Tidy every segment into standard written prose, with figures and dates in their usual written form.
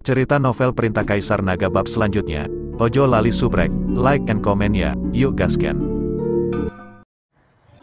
Cerita novel Perintah Kaisar Naga bab selanjutnya. Ojo lali subrek, like and comment ya, yuk gasken.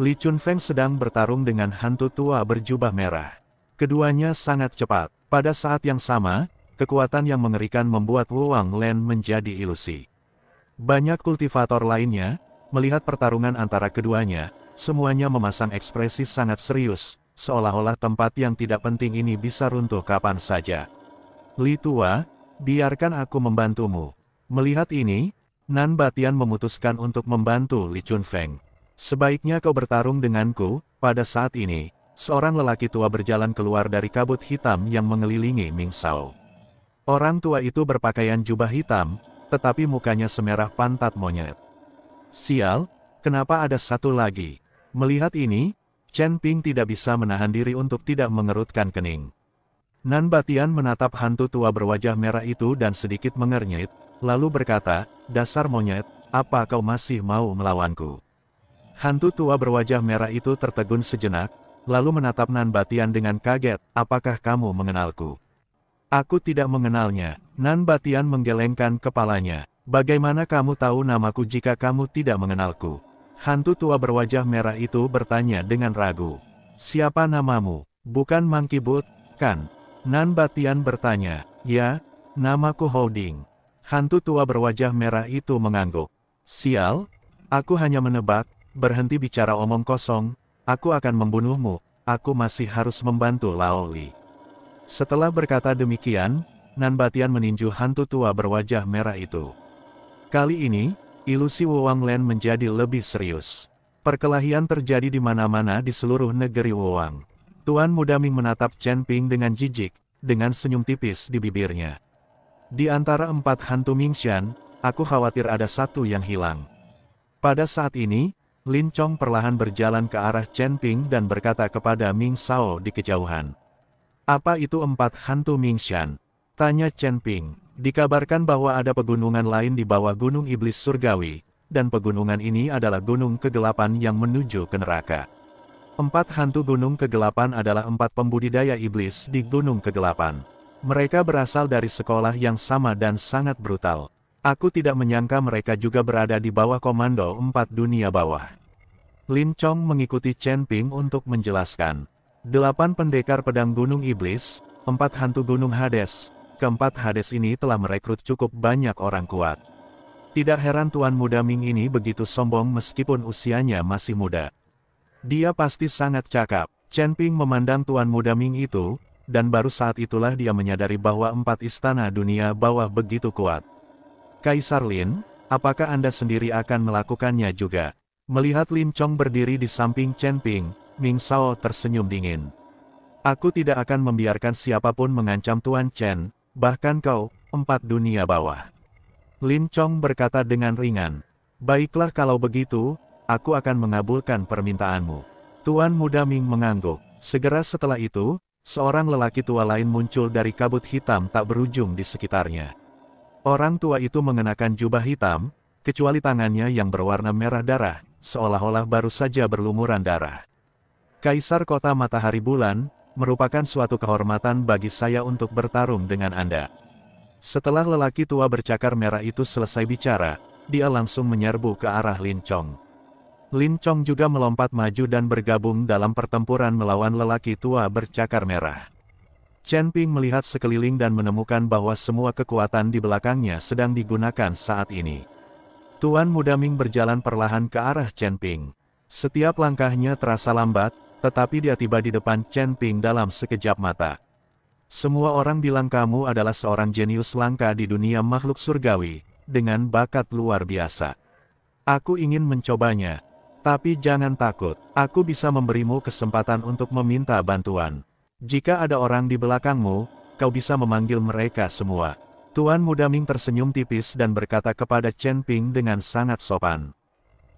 Li Chunfeng sedang bertarung dengan hantu tua berjubah merah. Keduanya sangat cepat. Pada saat yang sama, kekuatan yang mengerikan membuat Wu Wanglen menjadi ilusi. Banyak kultivator lainnya, melihat pertarungan antara keduanya, semuanya memasang ekspresi sangat serius, seolah-olah tempat yang tidak penting ini bisa runtuh kapan saja. Li Tua, biarkan aku membantumu. Melihat ini, Nan Batian memutuskan untuk membantu Li Chunfeng. Sebaiknya kau bertarung denganku. Pada saat ini, seorang lelaki tua berjalan keluar dari kabut hitam yang mengelilingi Ming Shao. Orang tua itu berpakaian jubah hitam, tetapi mukanya semerah pantat monyet. Sial, kenapa ada satu lagi? Melihat ini, Chen Ping tidak bisa menahan diri untuk tidak mengerutkan kening. Nan Batian menatap hantu tua berwajah merah itu dan sedikit mengernyit, lalu berkata, "Dasar monyet, apa kau masih mau melawanku?" Hantu tua berwajah merah itu tertegun sejenak, lalu menatap Nan Batian dengan kaget, "Apakah kamu mengenalku?" "Aku tidak mengenalnya." Nan Batian menggelengkan kepalanya. "Bagaimana kamu tahu namaku jika kamu tidak mengenalku?" Hantu tua berwajah merah itu bertanya dengan ragu. "Siapa namamu? Bukan Monkey Boot, kan?" Nan Batian bertanya. "Ya, namaku Holding." Hantu tua berwajah merah itu mengangguk. "Sial, aku hanya menebak, berhenti bicara omong kosong, aku akan membunuhmu, aku masih harus membantu Lao Li." Setelah berkata demikian, Nan Batian meninju hantu tua berwajah merah itu. Kali ini, ilusi Wu Wanglen menjadi lebih serius. Perkelahian terjadi di mana-mana di seluruh negeri Wu Wang. Tuan Muda Ming menatap Chen Ping dengan jijik, dengan senyum tipis di bibirnya. "Di antara 4 hantu Mingshan, aku khawatir ada satu yang hilang." Pada saat ini, Lin Chong perlahan berjalan ke arah Chen Ping dan berkata kepada Ming Shao di kejauhan. "Apa itu 4 hantu Mingshan?" tanya Chen Ping. "Dikabarkan bahwa ada pegunungan lain di bawah Gunung Iblis Surgawi, dan pegunungan ini adalah gunung kegelapan yang menuju ke neraka. 4 hantu gunung kegelapan adalah 4 pembudidaya iblis di gunung kegelapan. Mereka berasal dari sekolah yang sama dan sangat brutal. Aku tidak menyangka mereka juga berada di bawah komando 4 dunia bawah." Lin Chong mengikuti Chen Ping untuk menjelaskan. 8 pendekar pedang gunung iblis, 4 hantu gunung Hades. Keempat Hades ini telah merekrut cukup banyak orang kuat. Tidak heran Tuan Muda Ming ini begitu sombong meskipun usianya masih muda. Dia pasti sangat cakap. Chen Ping memandang Tuan Muda Ming itu, dan baru saat itulah dia menyadari bahwa 4 istana dunia bawah begitu kuat. "Kaisar Lin, apakah Anda sendiri akan melakukannya juga?" Melihat Lin Chong berdiri di samping Chen Ping, Ming Shao tersenyum dingin. "Aku tidak akan membiarkan siapapun mengancam Tuan Chen, bahkan kau, 4 dunia bawah." Lin Chong berkata dengan ringan. "Baiklah kalau begitu, aku akan mengabulkan permintaanmu." Tuan Muda Ming mengangguk. Segera setelah itu, seorang lelaki tua lain muncul dari kabut hitam tak berujung di sekitarnya. Orang tua itu mengenakan jubah hitam, kecuali tangannya yang berwarna merah darah, seolah-olah baru saja berlumuran darah. "Kaisar Kota Matahari Bulan, merupakan suatu kehormatan bagi saya untuk bertarung dengan Anda." Setelah lelaki tua bercakar merah itu selesai bicara, dia langsung menyerbu ke arah Lin Chong. Lin Chong juga melompat maju dan bergabung dalam pertempuran melawan lelaki tua bercakar merah. Chen Ping melihat sekeliling dan menemukan bahwa semua kekuatan di belakangnya sedang digunakan saat ini. Tuan Muda Ming berjalan perlahan ke arah Chen Ping. Setiap langkahnya terasa lambat, tetapi dia tiba di depan Chen Ping dalam sekejap mata. "Semua orang bilang kamu adalah seorang jenius langka di dunia makhluk surgawi, dengan bakat luar biasa. Aku ingin mencobanya. Tapi jangan takut, aku bisa memberimu kesempatan untuk meminta bantuan. Jika ada orang di belakangmu, kau bisa memanggil mereka semua." Tuan Muda Ming tersenyum tipis dan berkata kepada Chen Ping dengan sangat sopan.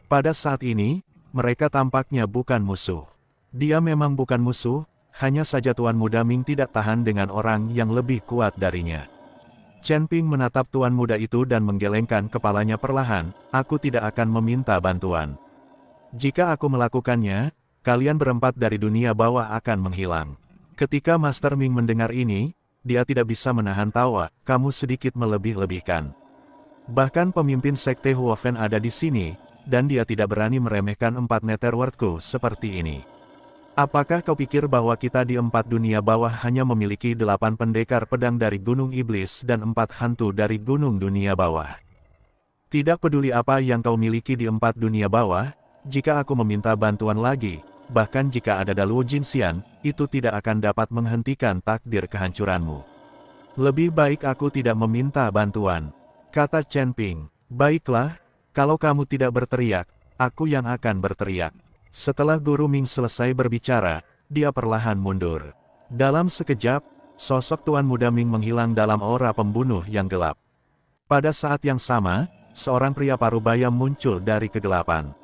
Pada saat ini, mereka tampaknya bukan musuh. Dia memang bukan musuh, hanya saja Tuan Muda Ming tidak tahan dengan orang yang lebih kuat darinya. Chen Ping menatap Tuan Muda itu dan menggelengkan kepalanya perlahan. "Aku tidak akan meminta bantuan. Jika aku melakukannya, kalian berempat dari dunia bawah akan menghilang." Ketika Master Ming mendengar ini, dia tidak bisa menahan tawa, kamu sedikit melebih-lebihkan. Bahkan pemimpin sekte Huofen ada di sini, dan dia tidak berani meremehkan 4 netherworldku seperti ini. Apakah kau pikir bahwa kita di 4 dunia bawah hanya memiliki 8 pendekar pedang dari Gunung Iblis dan 4 hantu dari Gunung Dunia Bawah? Tidak peduli apa yang kau miliki di 4 dunia bawah, jika aku meminta bantuan lagi, bahkan jika ada Daluo Jinxian, itu tidak akan dapat menghentikan takdir kehancuranmu. Lebih baik aku tidak meminta bantuan, kata Chen Ping. Baiklah, kalau kamu tidak berteriak, aku yang akan berteriak. Setelah Guru Ming selesai berbicara, dia perlahan mundur. Dalam sekejap, sosok Tuan Muda Ming menghilang dalam aura pembunuh yang gelap. Pada saat yang sama, seorang pria parubaya muncul dari kegelapan.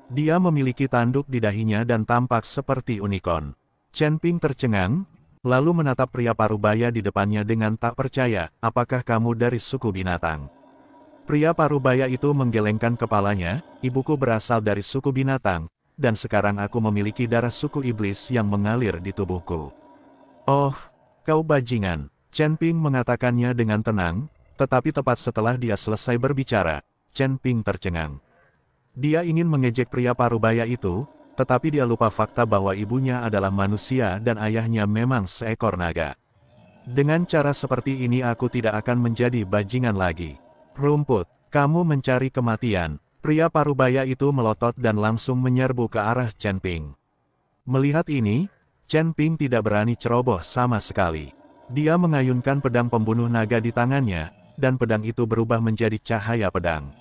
Dia memiliki tanduk di dahinya dan tampak seperti unicorn. Chen Ping tercengang, lalu menatap pria parubaya di depannya dengan tak percaya, apakah kamu dari suku binatang? Pria parubaya itu menggelengkan kepalanya, ibuku berasal dari suku binatang, dan sekarang aku memiliki darah suku iblis yang mengalir di tubuhku. Oh, kau bajingan, Chen Ping mengatakannya dengan tenang, tetapi tepat setelah dia selesai berbicara, Chen Ping tercengang. Dia ingin mengejek pria parubaya itu, tetapi dia lupa fakta bahwa ibunya adalah manusia dan ayahnya memang seekor naga. Dengan cara seperti ini aku tidak akan menjadi bajingan lagi. Rumput, kamu mencari kematian. Pria parubaya itu melotot dan langsung menyerbu ke arah Chen Ping. Melihat ini, Chen Ping tidak berani ceroboh sama sekali. Dia mengayunkan pedang pembunuh naga di tangannya, dan pedang itu berubah menjadi cahaya pedang.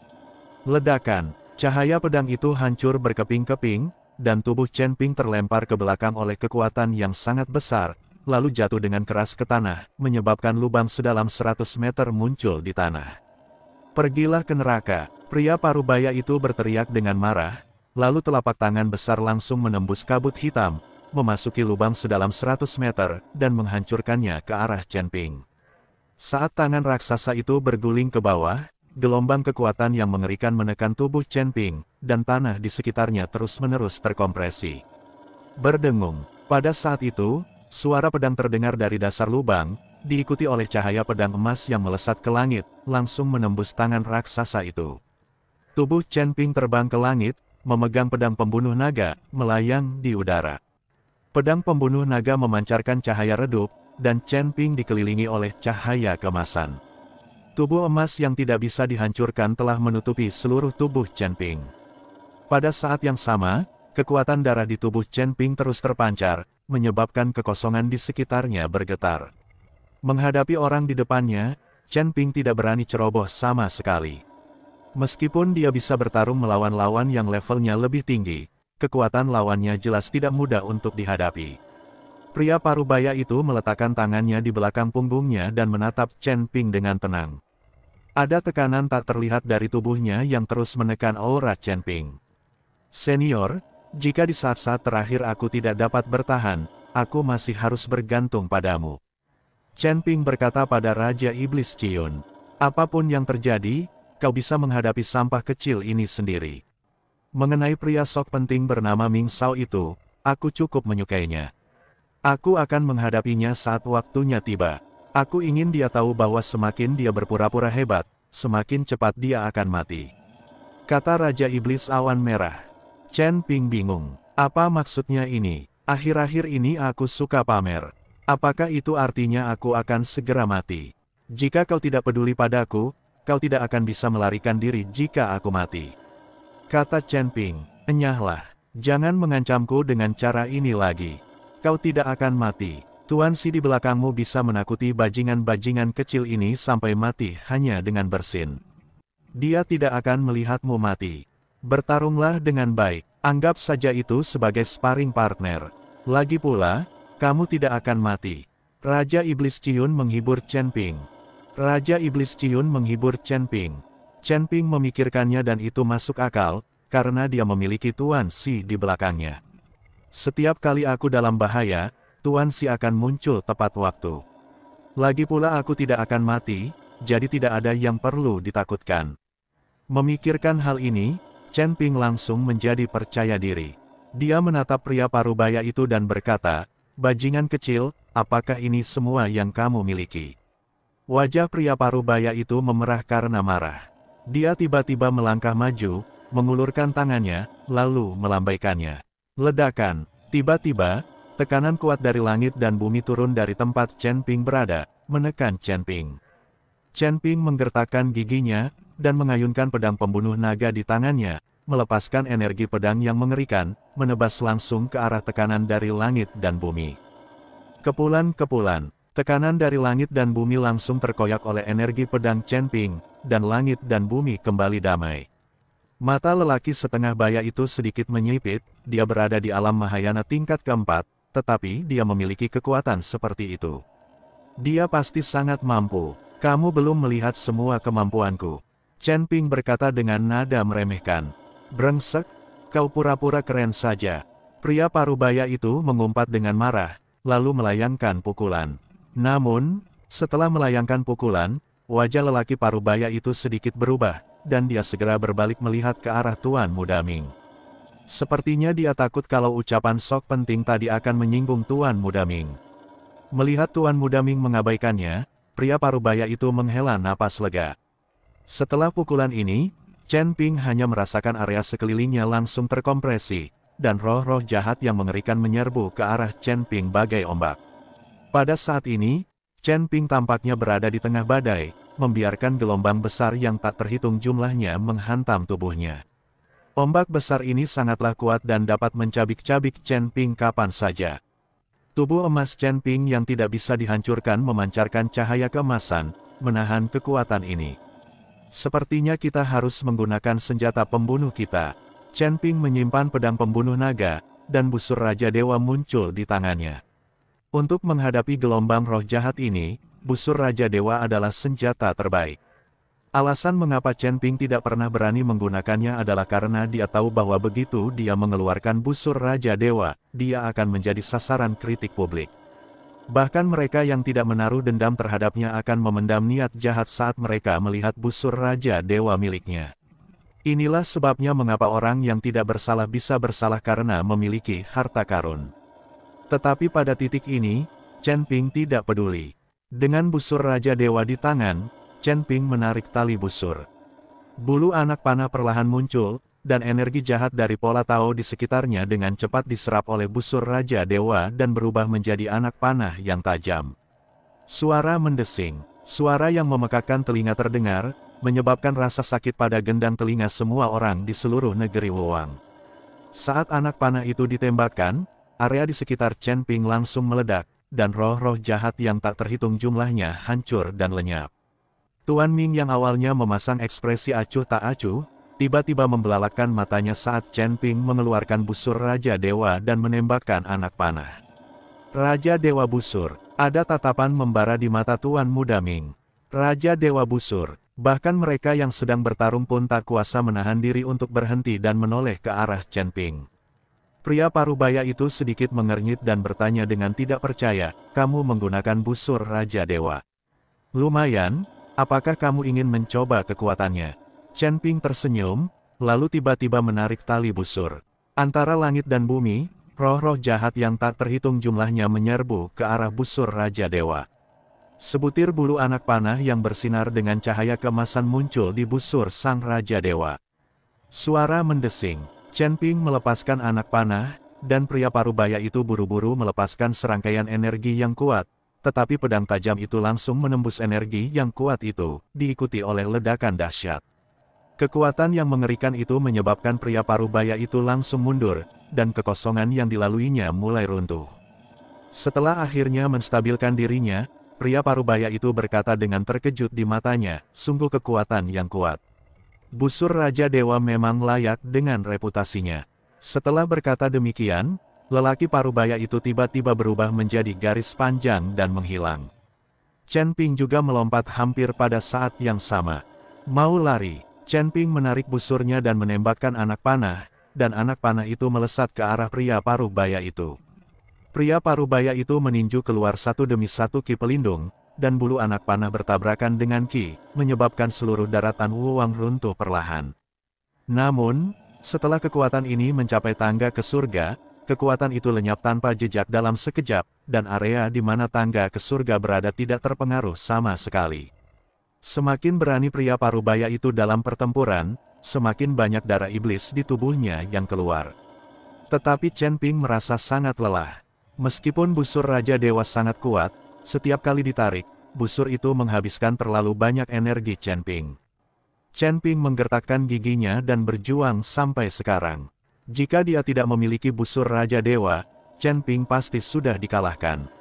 Ledakan, cahaya pedang itu hancur berkeping-keping, dan tubuh Chen Ping terlempar ke belakang oleh kekuatan yang sangat besar, lalu jatuh dengan keras ke tanah, menyebabkan lubang sedalam 100 meter muncul di tanah. Pergilah ke neraka, pria parubaya itu berteriak dengan marah, lalu telapak tangan besar langsung menembus kabut hitam, memasuki lubang sedalam 100 meter, dan menghancurkannya ke arah Chen Ping. Saat tangan raksasa itu berguling ke bawah, gelombang kekuatan yang mengerikan menekan tubuh Chen Ping, dan tanah di sekitarnya terus-menerus terkompresi. Berdengung, pada saat itu, suara pedang terdengar dari dasar lubang, diikuti oleh cahaya pedang emas yang melesat ke langit, langsung menembus tangan raksasa itu. Tubuh Chen Ping terbang ke langit, memegang pedang pembunuh naga, melayang di udara. Pedang pembunuh naga memancarkan cahaya redup, dan Chen Ping dikelilingi oleh cahaya kemasan. Tubuh emas yang tidak bisa dihancurkan telah menutupi seluruh tubuh Chen Ping. Pada saat yang sama, kekuatan darah di tubuh Chen Ping terus terpancar, menyebabkan kekosongan di sekitarnya bergetar. Menghadapi orang di depannya, Chen Ping tidak berani ceroboh sama sekali. Meskipun dia bisa bertarung melawan lawan yang levelnya lebih tinggi, kekuatan lawannya jelas tidak mudah untuk dihadapi. Pria parubaya itu meletakkan tangannya di belakang punggungnya dan menatap Chen Ping dengan tenang. Ada tekanan tak terlihat dari tubuhnya yang terus menekan aura Chen Ping. Senior, jika di saat-saat terakhir aku tidak dapat bertahan, aku masih harus bergantung padamu. Chen Ping berkata pada Raja Iblis Ciun, apapun yang terjadi, kau bisa menghadapi sampah kecil ini sendiri. Mengenai pria sok penting bernama Ming Shao itu, aku cukup menyukainya. Aku akan menghadapinya saat waktunya tiba. Aku ingin dia tahu bahwa semakin dia berpura-pura hebat, semakin cepat dia akan mati. Kata Raja Iblis Awan Merah. Chen Ping bingung. Apa maksudnya ini? Akhir-akhir ini aku suka pamer. Apakah itu artinya aku akan segera mati? Jika kau tidak peduli padaku, kau tidak akan bisa melarikan diri jika aku mati. Kata Chen Ping, enyahlah. Jangan mengancamku dengan cara ini lagi. Kau tidak akan mati. Tuan Si di belakangmu bisa menakuti bajingan-bajingan kecil ini sampai mati hanya dengan bersin. Dia tidak akan melihatmu mati. Bertarunglah dengan baik. Anggap saja itu sebagai sparring partner. Lagi pula, kamu tidak akan mati. Raja Iblis Ciun menghibur Chen Ping. Raja Iblis Ciun menghibur Chen Ping. Chen Ping memikirkannya dan itu masuk akal, karena dia memiliki Tuan Si di belakangnya. Setiap kali aku dalam bahaya, Tuan Si akan muncul tepat waktu. Lagi pula aku tidak akan mati, jadi tidak ada yang perlu ditakutkan. Memikirkan hal ini, Chen Ping langsung menjadi percaya diri. Dia menatap pria parubaya itu dan berkata, bajingan kecil, apakah ini semua yang kamu miliki? Wajah pria parubaya itu memerah karena marah. Dia tiba-tiba melangkah maju, mengulurkan tangannya, lalu melambaikannya. Ledakan, tiba-tiba, tekanan kuat dari langit dan bumi turun dari tempat Chen Ping berada, menekan Chen Ping. Chen Ping menggertakkan giginya, dan mengayunkan pedang pembunuh naga di tangannya, melepaskan energi pedang yang mengerikan, menebas langsung ke arah tekanan dari langit dan bumi. Kepulan-kepulan, tekanan dari langit dan bumi langsung terkoyak oleh energi pedang Chen Ping, dan langit dan bumi kembali damai. Mata lelaki setengah baya itu sedikit menyipit, dia berada di alam Mahayana tingkat keempat, tetapi dia memiliki kekuatan seperti itu. Dia pasti sangat mampu. Kamu belum melihat semua kemampuanku. Chen Ping berkata dengan nada meremehkan. Brengsek, kau pura-pura keren saja. Pria parubaya itu mengumpat dengan marah, lalu melayangkan pukulan. Namun, setelah melayangkan pukulan, wajah lelaki parubaya itu sedikit berubah, dan dia segera berbalik melihat ke arah Tuan Muda Ming. Sepertinya dia takut kalau ucapan Sok penting tadi akan menyinggung Tuan Muda Ming. Melihat Tuan Muda Ming mengabaikannya, pria parubaya itu menghela napas lega. Setelah pukulan ini, Chen Ping hanya merasakan area sekelilingnya langsung terkompresi, dan roh-roh jahat yang mengerikan menyerbu ke arah Chen Ping bagai ombak. Pada saat ini, Chen Ping tampaknya berada di tengah badai, membiarkan gelombang besar yang tak terhitung jumlahnya menghantam tubuhnya. Ombak besar ini sangatlah kuat dan dapat mencabik-cabik Chen Ping kapan saja. Tubuh emas Chen Ping yang tidak bisa dihancurkan memancarkan cahaya keemasan, menahan kekuatan ini. Sepertinya kita harus menggunakan senjata pembunuh kita. Chen Ping menyimpan pedang pembunuh naga, dan busur Raja Dewa muncul di tangannya. Untuk menghadapi gelombang roh jahat ini, busur Raja Dewa adalah senjata terbaik. Alasan mengapa Chen Ping tidak pernah berani menggunakannya adalah karena dia tahu bahwa begitu dia mengeluarkan busur Raja Dewa, dia akan menjadi sasaran kritik publik. Bahkan mereka yang tidak menaruh dendam terhadapnya akan memendam niat jahat saat mereka melihat busur Raja Dewa miliknya. Inilah sebabnya mengapa orang yang tidak bersalah bisa bersalah karena memiliki harta karun. Tetapi pada titik ini, Chen Ping tidak peduli. Dengan busur Raja Dewa di tangan, Chen Ping menarik tali busur. Bulu anak panah perlahan muncul, dan energi jahat dari pola Tao di sekitarnya dengan cepat diserap oleh busur Raja Dewa dan berubah menjadi anak panah yang tajam. Suara mendesing, suara yang memekakkan telinga terdengar, menyebabkan rasa sakit pada gendang telinga semua orang di seluruh negeri Wuwang. Saat anak panah itu ditembakkan, area di sekitar Chen Ping langsung meledak, dan roh-roh jahat yang tak terhitung jumlahnya hancur dan lenyap. Tuan Ming yang awalnya memasang ekspresi acuh tak acuh, tiba-tiba membelalakkan matanya saat Chen Ping mengeluarkan busur Raja Dewa dan menembakkan anak panah. Raja Dewa Busur, ada tatapan membara di mata Tuan Muda Ming. Raja Dewa Busur, bahkan mereka yang sedang bertarung pun tak kuasa menahan diri untuk berhenti dan menoleh ke arah Chen Ping. Pria parubaya itu sedikit mengernyit dan bertanya dengan tidak percaya, kamu menggunakan busur Raja Dewa. Lumayan. Apakah kamu ingin mencoba kekuatannya? Chen Ping tersenyum, lalu tiba-tiba menarik tali busur. Antara langit dan bumi, roh-roh jahat yang tak terhitung jumlahnya menyerbu ke arah busur Raja Dewa. Sebutir bulu anak panah yang bersinar dengan cahaya keemasan muncul di busur sang Raja Dewa. Suara mendesing, Chen Ping melepaskan anak panah, dan pria parubaya itu buru-buru melepaskan serangkaian energi yang kuat. Tetapi pedang tajam itu langsung menembus energi yang kuat itu, diikuti oleh ledakan dahsyat. Kekuatan yang mengerikan itu menyebabkan pria parubaya itu langsung mundur, dan kekosongan yang dilaluinya mulai runtuh. Setelah akhirnya menstabilkan dirinya, pria parubaya itu berkata dengan terkejut di matanya, sungguh kekuatan yang kuat. Busur Raja Dewa memang layak dengan reputasinya. Setelah berkata demikian, lelaki parubaya itu tiba-tiba berubah menjadi garis panjang dan menghilang. Chen Ping juga melompat hampir pada saat yang sama. Mau lari, Chen Ping menarik busurnya dan menembakkan anak panah, dan anak panah itu melesat ke arah pria parubaya itu. Pria parubaya itu meninju keluar satu demi satu ki pelindung, dan bulu anak panah bertabrakan dengan ki, menyebabkan seluruh daratan Wuwang runtuh perlahan. Namun, setelah kekuatan ini mencapai tangga ke surga, kekuatan itu lenyap tanpa jejak dalam sekejap, dan area di mana tangga ke surga berada tidak terpengaruh sama sekali. Semakin berani pria parubaya itu dalam pertempuran, semakin banyak darah iblis di tubuhnya yang keluar. Tetapi Chen Ping merasa sangat lelah. Meskipun busur Raja Dewa sangat kuat, setiap kali ditarik, busur itu menghabiskan terlalu banyak energi Chen Ping. Chen Ping menggertakkan giginya dan berjuang sampai sekarang. Jika dia tidak memiliki busur Raja Dewa, Chen Ping pasti sudah dikalahkan.